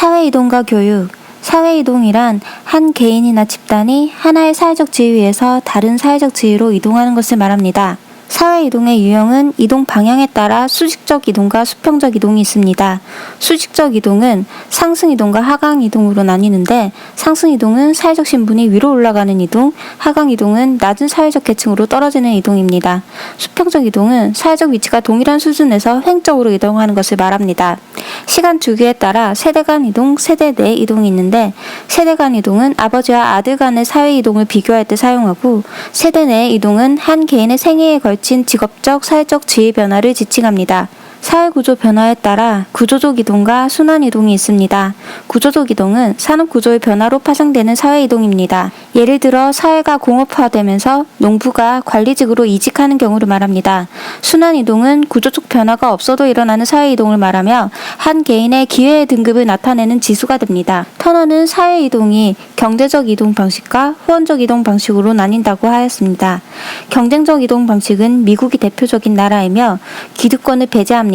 사회이동과 교육. 사회이동이란 한 개인이나 집단이 하나의 사회적 지위에서 다른 사회적 지위로 이동하는 것을 말합니다. 사회이동의 유형은 이동 방향에 따라 수직적 이동과 수평적 이동이 있습니다. 수직적 이동은 상승 이동과 하강 이동으로 나뉘는데, 상승 이동은 사회적 신분이 위로 올라가는 이동, 하강 이동은 낮은 사회적 계층으로 떨어지는 이동입니다. 수평적 이동은 사회적 위치가 동일한 수준에서 횡적으로 이동하는 것을 말합니다. 시간 주기에 따라 세대 간 이동, 세대 내 이동이 있는데, 세대 간 이동은 아버지와 아들 간의 사회 이동을 비교할 때 사용하고, 세대 내 이동은 한 개인의 생애에 걸친 직업적, 사회적 지위 변화를 지칭합니다. 사회구조 변화에 따라 구조적 이동과 순환 이동이 있습니다. 구조적 이동은 산업구조의 변화로 파생되는 사회이동입니다. 예를 들어 사회가 공업화되면서 농부가 관리직으로 이직하는 경우를 말합니다. 순환 이동은 구조적 변화가 없어도 일어나는 사회이동을 말하며 한 개인의 기회의 등급을 나타내는 지수가 됩니다. 터너는 사회이동이 경제적 이동 방식과 후원적 이동 방식으로 나뉜다고 하였습니다. 경쟁적 이동 방식은 미국이 대표적인 나라이며 기득권을 배제합니다.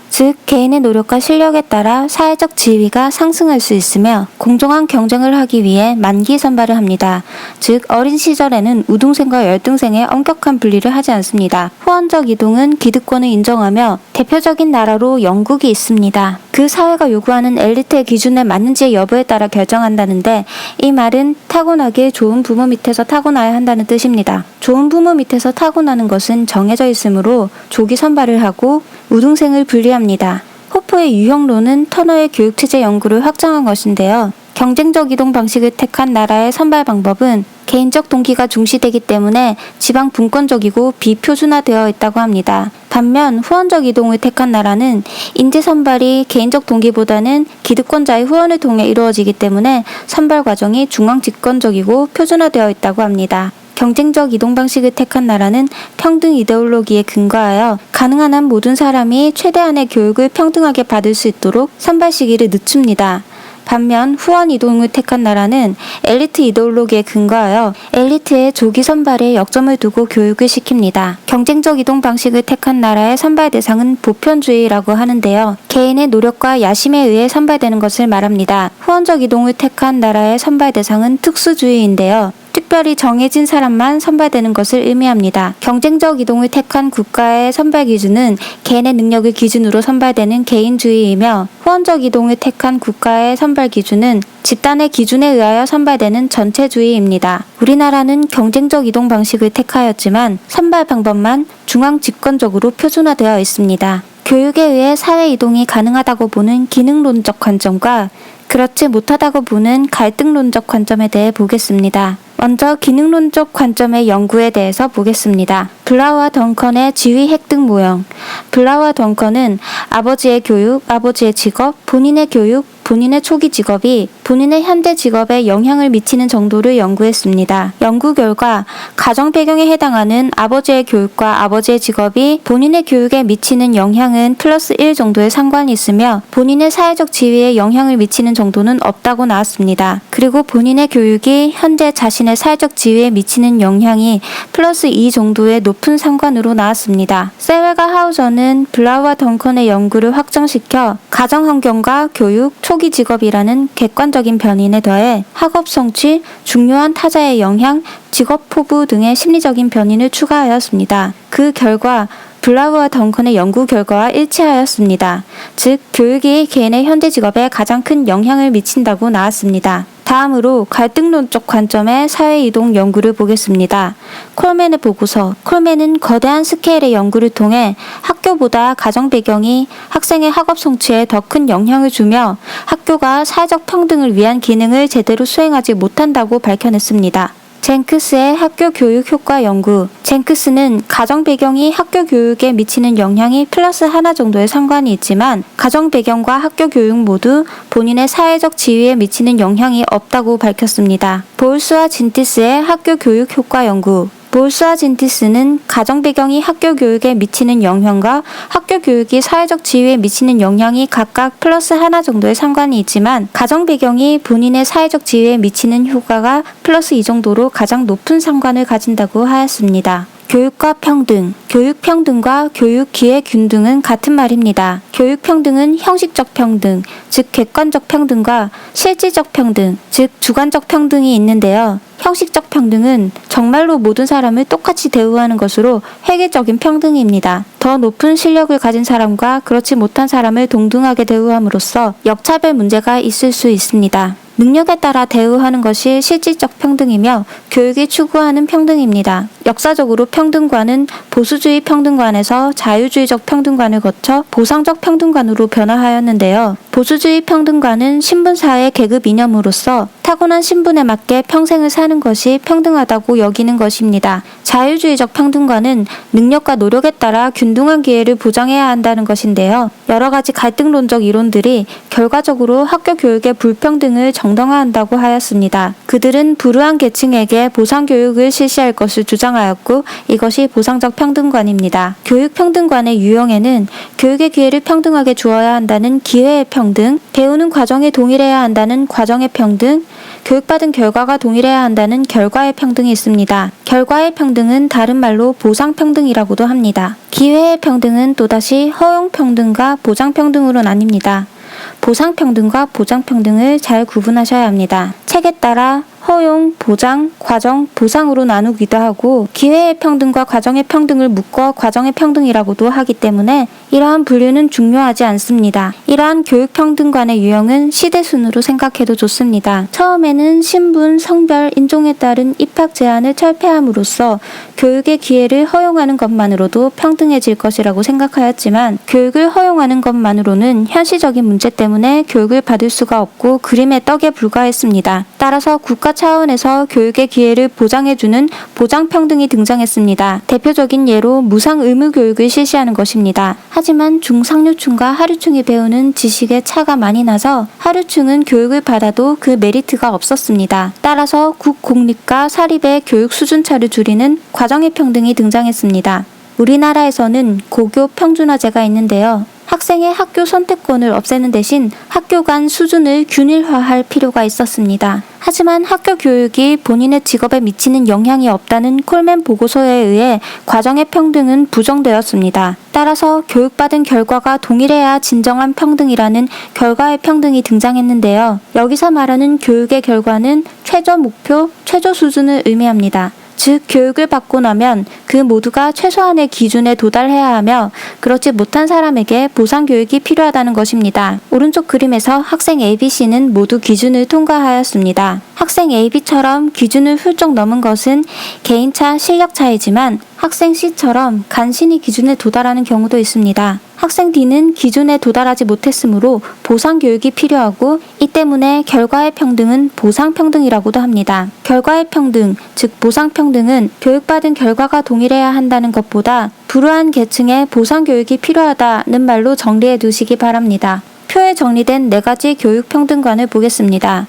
즉, 개인의 노력과 실력에 따라 사회적 지위가 상승할 수 있으며 공정한 경쟁을 하기 위해 만기 선발을 합니다. 즉, 어린 시절에는 우등생과 열등생의 엄격한 분리를 하지 않습니다. 후원적 이동은 기득권을 인정하며 대표적인 나라로 영국이 있습니다. 그 사회가 요구하는 엘리트의 기준에 맞는지의 여부에 따라 결정한다는데, 이 말은 타고나길 좋은 부모 밑에서 타고나야 한다는 뜻입니다. 좋은 부모 밑에서 타고나는 것은 정해져 있으므로 조기 선발을 하고 우등생을 분리합니다. 호퍼의 유형론은 터너의 교육체제 연구를 확장한 것인데요. 경쟁적 이동 방식을 택한 나라의 선발 방법은 개인적 동기가 중시되기 때문에 지방 분권적이고 비표준화되어 있다고 합니다. 반면 후원적 이동을 택한 나라는 인재 선발이 개인적 동기보다는 기득권자의 후원을 통해 이루어지기 때문에 선발 과정이 중앙 집권적이고 표준화되어 있다고 합니다. 경쟁적 이동 방식을 택한 나라는 평등 이데올로기에 근거하여 가능한 한 모든 사람이 최대한의 교육을 평등하게 받을 수 있도록 선발 시기를 늦춥니다. 반면 후원 이동을 택한 나라는 엘리트 이데올로기에 근거하여 엘리트의 조기 선발에 역점을 두고 교육을 시킵니다. 경쟁적 이동 방식을 택한 나라의 선발 대상은 보편주의라고 하는데요. 개인의 노력과 야심에 의해 선발되는 것을 말합니다. 후원적 이동을 택한 나라의 선발 대상은 특수주의인데요. 특별히 정해진 사람만 선발되는 것을 의미합니다. 경쟁적 이동을 택한 국가의 선발 기준은 개인의 능력을 기준으로 선발되는 개인주의이며, 후원적 이동을 택한 국가의 선발 기준은 집단의 기준에 의하여 선발되는 전체주의입니다. 우리나라는 경쟁적 이동 방식을 택하였지만 선발 방법만 중앙 집권적으로 표준화되어 있습니다. 교육에 의해 사회 이동이 가능하다고 보는 기능론적 관점과 그렇지 못하다고 보는 갈등론적 관점에 대해 보겠습니다. 먼저 기능론적 관점의 연구에 대해서 보겠습니다. 블라우와 덩컨의 지위 획득 모형. 블라우와 덩컨은 아버지의 교육, 아버지의 직업, 본인의 교육, 본인의 초기 직업이 본인의 현대 직업에 영향을 미치는 정도를 연구했습니다. 연구 결과 가정 배경에 해당하는 아버지의 교육과 아버지의 직업이 본인의 교육에 미치는 영향은 플러스 1 정도의 상관이 있으며 본인의 사회적 지위에 영향을 미치는 정도는 없다고 나왔습니다. 그리고 본인의 교육이 현재 자신의 사회적 지위에 미치는 영향이 플러스 2 정도의 높은 상관으로 나왔습니다. 셀웰과 하우저는 블라우와 덩컨의 연구를 확장시켜 가정 환경과 교육, 초기 직업이라는 객관적인 변인에 더해 학업 성취, 중요한 타자의 영향, 직업 포부 등의 심리적인 변인을 추가하였습니다. 그 결과 블라우와 덩컨의 연구 결과와 일치하였습니다. 즉, 교육이 개인의 현재 직업에 가장 큰 영향을 미친다고 나왔습니다. 다음으로 갈등론적 관점의 사회이동 연구를 보겠습니다. 콜맨의 보고서. 콜맨은 거대한 스케일의 연구를 통해 학교보다 가정 배경이 학생의 학업 성취에 더 큰 영향을 주며 학교가 사회적 평등을 위한 기능을 제대로 수행하지 못한다고 밝혀냈습니다. 젠크스의 학교 교육 효과 연구. 젠크스는 가정 배경이 학교 교육에 미치는 영향이 플러스 1 정도의 상관이 있지만 가정 배경과 학교 교육 모두 본인의 사회적 지위에 미치는 영향이 없다고 밝혔습니다. 볼스와 진티스의 학교 교육 효과 연구. 볼스와 진티스는 가정 배경이 학교 교육에 미치는 영향과 학교 교육이 사회적 지위에 미치는 영향이 각각 플러스 1 정도의 상관이 있지만 가정 배경이 본인의 사회적 지위에 미치는 효과가 플러스 2 정도로 가장 높은 상관을 가진다고 하였습니다. 교육과 평등, 교육 평등과 교육 기회 균등은 같은 말입니다. 교육 평등은 형식적 평등, 즉 객관적 평등과 실질적 평등, 즉 주관적 평등이 있는데요. 형식적 평등은 정말로 모든 사람을 똑같이 대우하는 것으로 획일적인 평등입니다. 더 높은 실력을 가진 사람과 그렇지 못한 사람을 동등하게 대우함으로써 역차별 문제가 있을 수 있습니다. 능력에 따라 대우하는 것이 실질적 평등이며 교육이 추구하는 평등입니다. 역사적으로 평등관은 보수주의 평등관에서 자유주의적 평등관을 거쳐 보상적 평등관으로 변화하였는데요. 보수주의 평등관은 신분사회의 계급 이념으로서 타고난 신분에 맞게 평생을 사는 것이 평등하다고 여기는 것입니다. 자유주의적 평등관은 능력과 노력에 따라 균등한 기회를 보장해야 한다는 것인데요. 여러 가지 갈등론적 이론들이 결과적으로 학교 교육의 불평등을 정당화한다고 하였습니다. 그들은 불우한 계층에게 보상교육을 실시할 것을 주장하였고 이것이 보상적 평등관입니다. 교육평등관의 유형에는 교육의 기회를 평등하게 주어야 한다는 기회의 평등, 배우는 과정이 동일해야 한다는 과정의 평등, 교육받은 결과가 동일해야 한다는 결과의 평등이 있습니다. 결과의 평등은 다른 말로 보상평등이라고도 합니다. 기회의 평등은 또다시 허용평등과 보장평등으로 나뉩니다. 보상평등과 보장평등을 잘 구분하셔야 합니다. 책에 따라 허용, 보장, 과정, 보상으로 나누기도 하고 기회의 평등과 과정의 평등을 묶어 과정의 평등이라고도 하기 때문에 이러한 분류는 중요하지 않습니다. 이러한 교육평등관의 유형은 시대순으로 생각해도 좋습니다. 처음에는 신분, 성별, 인종에 따른 입학 제한을 철폐함으로써 교육의 기회를 허용하는 것만으로도 평등해질 것이라고 생각하였지만 교육을 허용하는 것만으로는 현실적인 문제 때문에 교육을 받을 수가 없고 그림의 떡에 불과했습니다. 따라서 국가 차원에서 교육의 기회를 보장해주는 보장평등이 등장했습니다. 대표적인 예로 무상 의무 교육을 실시하는 것입니다. 하지만 중상류층과 하류층이 배우는 지식의 차가 많이 나서 하류층은 교육을 받아도 그 메리트가 없었습니다. 따라서 국공립과 사립의 교육 수준차를 줄이는 과정의 평등이 등장했습니다. 우리나라에서는 고교 평준화제가 있는데요. 학생의 학교 선택권을 없애는 대신 학교 간 수준을 균일화할 필요가 있었습니다. 하지만 학교 교육이 본인의 직업에 미치는 영향이 없다는 콜맨 보고서에 의해 과정의 평등은 부정되었습니다. 따라서 교육받은 결과가 동일해야 진정한 평등이라는 결과의 평등이 등장했는데요. 여기서 말하는 교육의 결과는 최저 목표, 최저 수준을 의미합니다. 즉 교육을 받고 나면 그 모두가 최소한의 기준에 도달해야 하며 그렇지 못한 사람에게 보상교육이 필요하다는 것입니다. 오른쪽 그림에서 학생 ABC는 모두 기준을 통과하였습니다. 학생 AB처럼 기준을 훌쩍 넘은 것은 개인차 실력 차이지만 학생 C처럼 간신히 기준에 도달하는 경우도 있습니다. 학생 D는 기준에 도달하지 못했으므로 보상교육이 필요하고 이 때문에 결과의 평등은 보상평등이라고도 합니다. 결과의 평등, 즉 보상평등은 교육받은 결과가 동일해야 한다는 것보다 불우한 계층에 보상교육이 필요하다는 말로 정리해 두시기 바랍니다. 표에 정리된 4가지 교육평등관을 보겠습니다.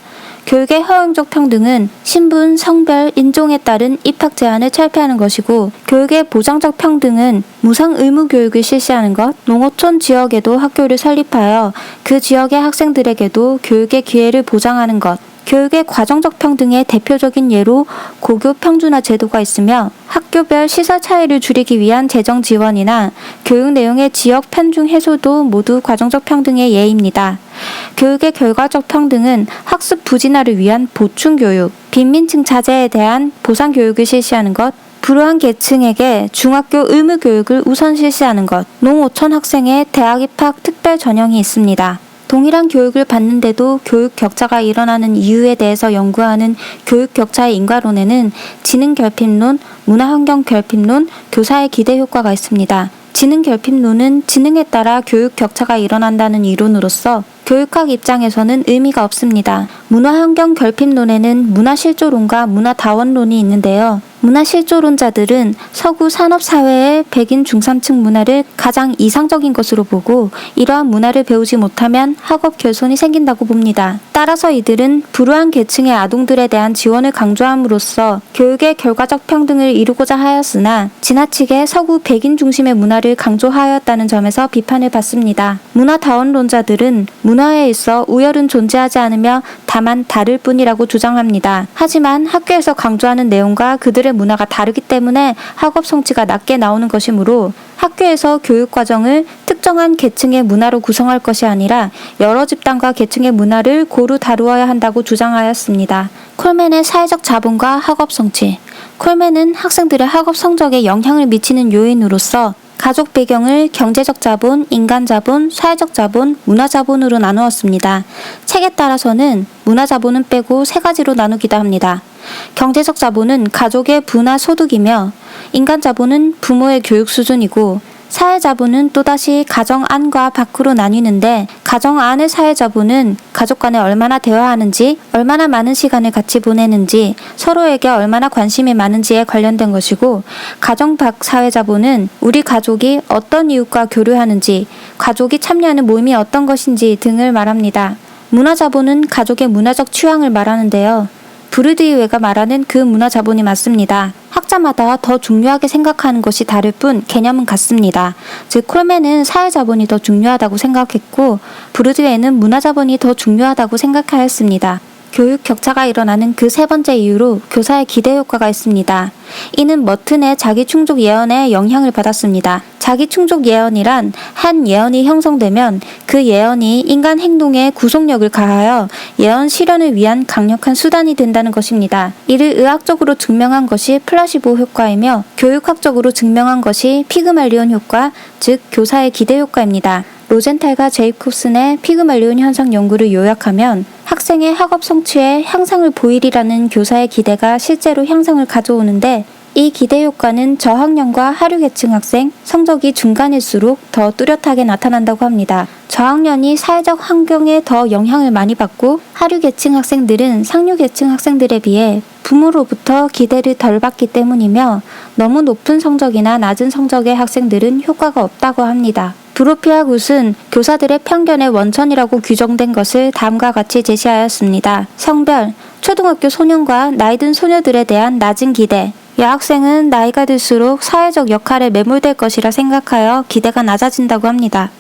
교육의 허용적 평등은 신분, 성별, 인종에 따른 입학 제한을 철폐하는 것이고 교육의 보장적 평등은 무상 의무 교육을 실시하는 것, 농어촌 지역에도 학교를 설립하여 그 지역의 학생들에게도 교육의 기회를 보장하는 것, 교육의 과정적 평등의 대표적인 예로 고교 평준화 제도가 있으며 학교별 시설 차이를 줄이기 위한 재정 지원이나 교육 내용의 지역 편중 해소도 모두 과정적 평등의 예입니다. 교육의 결과적 평등은 학습 부진화를 위한 보충 교육, 빈민층 자제에 대한 보상 교육을 실시하는 것, 불우한 계층에게 중학교 의무 교육을 우선 실시하는 것, 농어촌 학생의 대학 입학 특별 전형이 있습니다. 동일한 교육을 받는데도 교육 격차가 일어나는 이유에 대해서 연구하는 교육 격차의 인과론에는 지능 결핍론, 문화환경 결핍론, 교사의 기대 효과가 있습니다. 지능 결핍론은 지능에 따라 교육 격차가 일어난다는 이론으로서 교육학 입장에서는 의미가 없습니다. 문화환경 결핍론에는 문화실조론과 문화다원론이 있는데요. 문화실조론자들은 서구 산업사회의 백인 중산층 문화를 가장 이상적인 것으로 보고 이러한 문화를 배우지 못하면 학업 결손이 생긴다고 봅니다. 따라서 이들은 불우한 계층의 아동들에 대한 지원을 강조함으로써 교육의 결과적 평등을 이루고자 하였으나 지나치게 서구 백인 중심의 문화를 강조하였다는 점에서 비판을 받습니다. 문화다원론자들은 문화에 있어 우열은 존재하지 않으며 다만 다를 뿐이라고 주장합니다. 하지만 학교에서 강조하는 내용과 그들의 문화가 다르기 때문에 학업 성취가 낮게 나오는 것이므로 학교에서 교육 과정을 특정한 계층의 문화로 구성할 것이 아니라 여러 집단과 계층의 문화를 고루 다루어야 한다고 주장하였습니다. 콜맨의 사회적 자본과 학업 성취. 콜맨은 학생들의 학업 성적에 영향을 미치는 요인으로서 가족 배경을 경제적 자본, 인간 자본, 사회적 자본, 문화 자본으로 나누었습니다. 책에 따라서는 문화 자본은 빼고 세 가지로 나누기도 합니다. 경제적 자본은 가족의 부나 소득이며, 인간 자본은 부모의 교육 수준이고, 사회 자본은 또다시 가정 안과 밖으로 나뉘는데, 가정 안의 사회 자본은 가족 간에 얼마나 대화하는지, 얼마나 많은 시간을 같이 보내는지, 서로에게 얼마나 관심이 많은지에 관련된 것이고, 가정 밖 사회 자본은 우리 가족이 어떤 이웃과 교류하는지, 가족이 참여하는 모임이 어떤 것인지 등을 말합니다. 문화 자본은 가족의 문화적 취향을 말하는데요. 부르디유가 말하는 그 문화 자본이 맞습니다. 학자마다 더 중요하게 생각하는 것이 다를 뿐 개념은 같습니다. 즉 콜맨은 사회 자본이 더 중요하다고 생각했고 부르디유는 문화 자본이 더 중요하다고 생각하였습니다. 교육 격차가 일어나는 그 세 번째 이유로 교사의 기대 효과가 있습니다. 이는 머튼의 자기 충족 예언에 영향을 받았습니다. 자기 충족 예언이란 한 예언이 형성되면 그 예언이 인간 행동에 구속력을 가하여 예언 실현을 위한 강력한 수단이 된다는 것입니다. 이를 의학적으로 증명한 것이 플라시보 효과이며 교육학적으로 증명한 것이 피그말리온 효과, 즉 교사의 기대 효과입니다. 로젠탈과 제이콥슨의 피그말리온 현상 연구를 요약하면 학생의 학업 성취에 향상을 보이리라는 교사의 기대가 실제로 향상을 가져오는데 이 기대 효과는 저학년과 하류계층 학생, 성적이 중간일수록 더 뚜렷하게 나타난다고 합니다. 저학년이 사회적 환경에 더 영향을 많이 받고 하류계층 학생들은 상류계층 학생들에 비해 부모로부터 기대를 덜 받기 때문이며 너무 높은 성적이나 낮은 성적의 학생들은 효과가 없다고 합니다. 브로피아 굿은 교사들의 편견의 원천이라고 규정된 것을 다음과 같이 제시하였습니다. 성별, 초등학교 소년과 나이든 소녀들에 대한 낮은 기대. 여학생은 나이가 들수록 사회적 역할에 매몰될 것이라 생각하여 기대가 낮아진다고 합니다.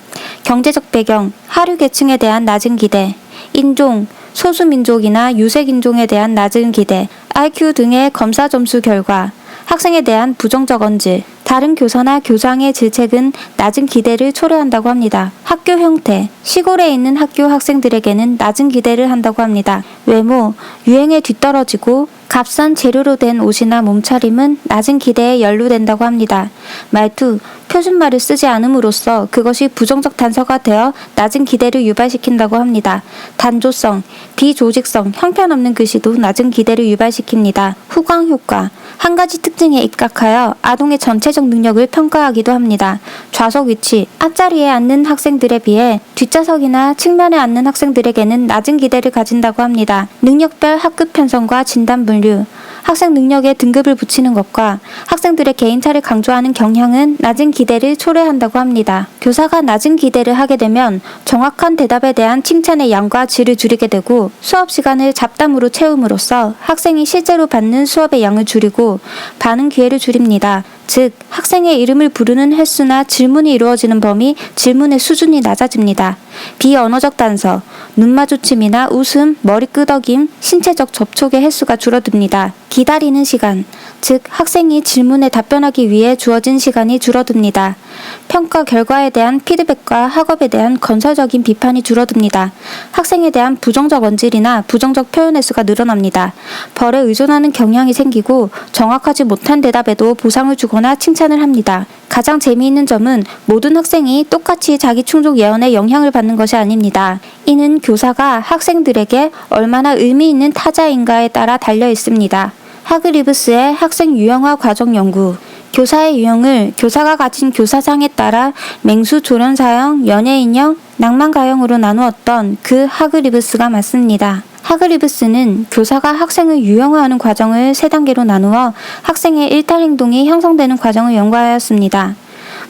경제적 배경, 하류계층에 대한 낮은 기대. 인종, 소수민족이나 유색인종에 대한 낮은 기대. IQ 등의 검사 점수 결과. 학생에 대한 부정적 언질. 다른 교사나 교장의 질책은 낮은 기대를 초래한다고 합니다. 학교 형태, 시골에 있는 학교 학생들에게는 낮은 기대를 한다고 합니다. 외모, 유행에 뒤떨어지고 값싼 재료로 된 옷이나 몸차림은 낮은 기대에 연루된다고 합니다. 말투, 표준말을 쓰지 않음으로써 그것이 부정적 단서가 되어 낮은 기대를 유발시킨다고 합니다. 단조성, 비조직성, 형편없는 글씨도 낮은 기대를 유발시킵니다. 후광 효과, 한 가지 특징에 입각하여 아동의 전체적 능력을 평가하기도 합니다. 좌석 위치, 앞자리에 앉는 학생들에 비해 뒷좌석이나 측면에 앉는 학생들에게는 낮은 기대를 가진다고 합니다. 능력별 학급 편성과 진단 분류, 학생 능력에 등급을 붙이는 것과 학생들의 개인차를 강조하는 경향은 낮은 기대를 초래한다고 합니다. 교사가 낮은 기대를 하게 되면 정확한 대답에 대한 칭찬의 양과 질을 줄이게 되고 수업 시간을 잡담으로 채움으로써 학생이 실제로 받는 수업의 양을 줄이고 반응 기회를 줄입니다. 즉, 학생의 이름을 부르는 횟수나 질문이 이루어지는 범위, 질문의 수준이 낮아집니다. 비언어적 단서, 눈 마주침이나 웃음, 머리 끄덕임, 신체적 접촉의 횟수가 줄어듭니다. 기다리는 시간, 즉 학생이 질문에 답변하기 위해 주어진 시간이 줄어듭니다. 평가 결과에 대한 피드백과 학업에 대한 건설적인 비판이 줄어듭니다. 학생에 대한 부정적 언질이나 부정적 표현 횟수가 늘어납니다. 벌에 의존하는 경향이 생기고 정확하지 못한 대답에도 보상을 주거나 칭찬을 합니다. 가장 재미있는 점은 모든 학생이 똑같이 자기 충족 예언에 영향을 받는 것이 아닙니다. 이는 교사가 학생들에게 얼마나 의미 있는 타자인가에 따라 달려 있습니다. 하그리브스의 학생 유형화 과정 연구. 교사의 유형을 교사가 가진 교사상에 따라 맹수 조련사형, 연예인형, 낭만가형으로 나누었던 그 하그리브스가 맞습니다. 하그리브스는 교사가 학생을 유형화하는 과정을 세 단계로 나누어 학생의 일탈 행동이 형성되는 과정을 연구하였습니다.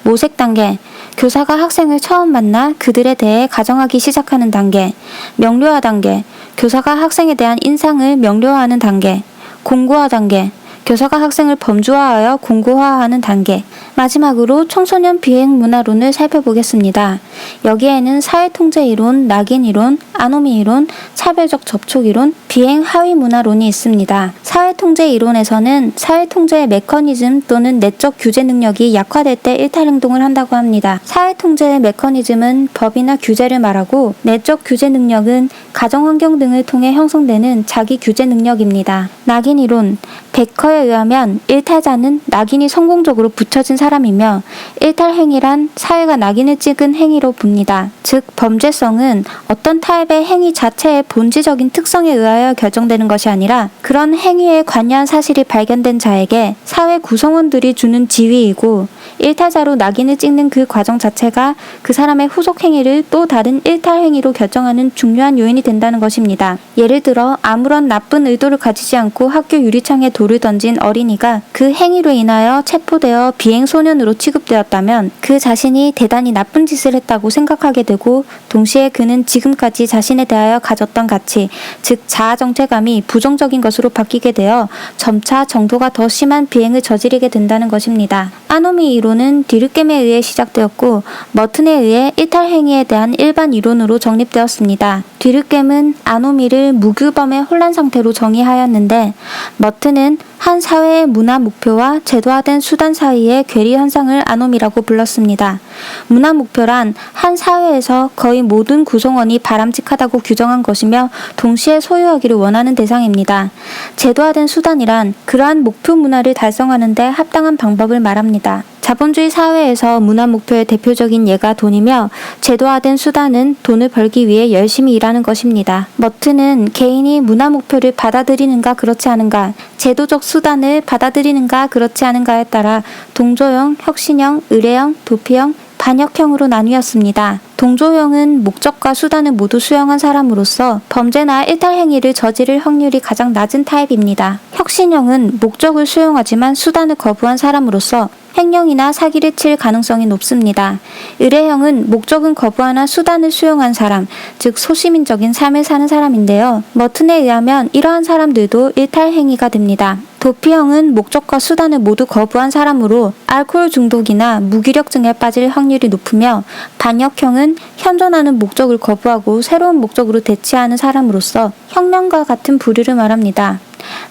모색 단계, 교사가 학생을 처음 만나 그들에 대해 가정하기 시작하는 단계. 명료화 단계, 교사가 학생에 대한 인상을 명료화하는 단계. 공고화 단계, 교사가 학생을 범주화하여 공고화하는 단계. 마지막으로 청소년 비행 문화론을 살펴보겠습니다. 여기에는 사회통제이론, 낙인이론, 아노미이론, 차별적 접촉이론, 비행 하위 문화론이 있습니다. 사회통제이론에서는 사회통제의 메커니즘 또는 내적 규제 능력이 약화될 때 일탈행동을 한다고 합니다. 사회통제의 메커니즘은 법이나 규제를 말하고 내적 규제 능력은 가정환경 등을 통해 형성되는 자기 규제 능력입니다. 낙인이론, 베커에 의하면 일탈자는 낙인이 성공적으로 붙여진 사람이며 일탈행위란 사회가 낙인을 찍은 행위로 봅니다. 즉 범죄성은 어떤 타입의 행위 자체의 본질적인 특성에 의하여 결정되는 것이 아니라 그런 행위에 관여한 사실이 발견된 자에게 사회 구성원들이 주는 지위이고 일탈자로 낙인을 찍는 그 과정 자체가 그 사람의 후속 행위를 또 다른 일탈 행위로 결정하는 중요한 요인이 된다는 것입니다. 예를 들어 아무런 나쁜 의도를 가지지 않고 학교 유리창에 돌을 던진 어린이가 그 행위로 인하여 체포되어 비행소년으로 취급되었다면 그 자신이 대단히 나쁜 짓을 했다고 생각하게 되고 동시에 그는 지금까지 자신에 대하여 가졌던 가치, 즉 자아 정체감이 부정적인 것으로 바뀌게 되어 점차 정도가 더 심한 비행을 저지르게 된다는 것입니다. 아노미 이론은 디르켐에 의해 시작되었고 머튼에 의해 일탈 행위에 대한 일반 이론으로 정립되었습니다. 디르켐은 아노미를 무규범의 혼란 상태로 정의하였는데 머튼은 한 사회의 문화 목표와 제도화된 수단 사이의 괴리 현상을 아노미라고 불렀습니다. 문화 목표란 한 사회에서 거의 모든 구성원이 바람직하다고 규정한 것이며 동시에 소유하기를 원하는 대상입니다. 제도화된 수단이란 그러한 목표 문화를 달성하는 데 합당한 방법을 말합니다. 자본주의 사회에서 문화 목표의 대표적인 예가 돈이며 제도화된 수단은 돈을 벌기 위해 열심히 일하는 것입니다. 머튼은 개인이 문화 목표를 받아들이는가 그렇지 않은가, 제도적 수단을 받아들이는가 그렇지 않은가에 따라 동조형, 혁신형, 의례형, 도피형, 반역형으로 나뉘었습니다. 동조형은 목적과 수단을 모두 수용한 사람으로서 범죄나 일탈 행위를 저지를 확률이 가장 낮은 타입입니다. 혁신형은 목적을 수용하지만 수단을 거부한 사람으로서 횡령이나 사기를 칠 가능성이 높습니다. 의례형은 목적은 거부하나 수단을 수용한 사람, 즉 소시민적인 삶을 사는 사람인데요. 머튼에 의하면 이러한 사람들도 일탈 행위가 됩니다. 도피형은 목적과 수단을 모두 거부한 사람으로 알코올 중독이나 무기력증에 빠질 확률이 높으며 반역형은 현존하는 목적을 거부하고 새로운 목적으로 대체하는 사람으로서 혁명과 같은 부류를 말합니다.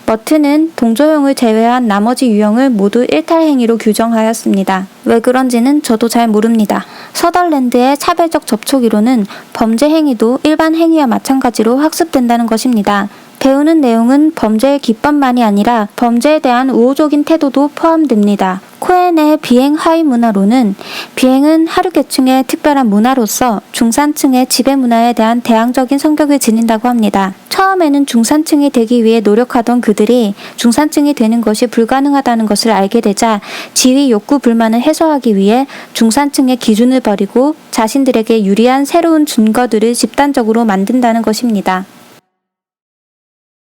머튼은 동조형을 제외한 나머지 유형을 모두 일탈 행위로 규정하였습니다. 왜 그런지는 저도 잘 모릅니다. 서덜랜드의 차별적 접촉 이론은 범죄 행위도 일반 행위와 마찬가지로 학습된다는 것입니다. 배우는 내용은 범죄의 기법만이 아니라 범죄에 대한 우호적인 태도도 포함됩니다. 코엔의 비행 하위 문화론은 비행은 하류 계층의 특별한 문화로서 중산층의 지배 문화에 대한 대항적인 성격을 지닌다고 합니다. 처음에는 중산층이 되기 위해 노력하던 그들이 중산층이 되는 것이 불가능하다는 것을 알게 되자 지위 욕구 불만을 해소하기 위해 중산층의 기준을 버리고 자신들에게 유리한 새로운 증거들을 집단적으로 만든다는 것입니다.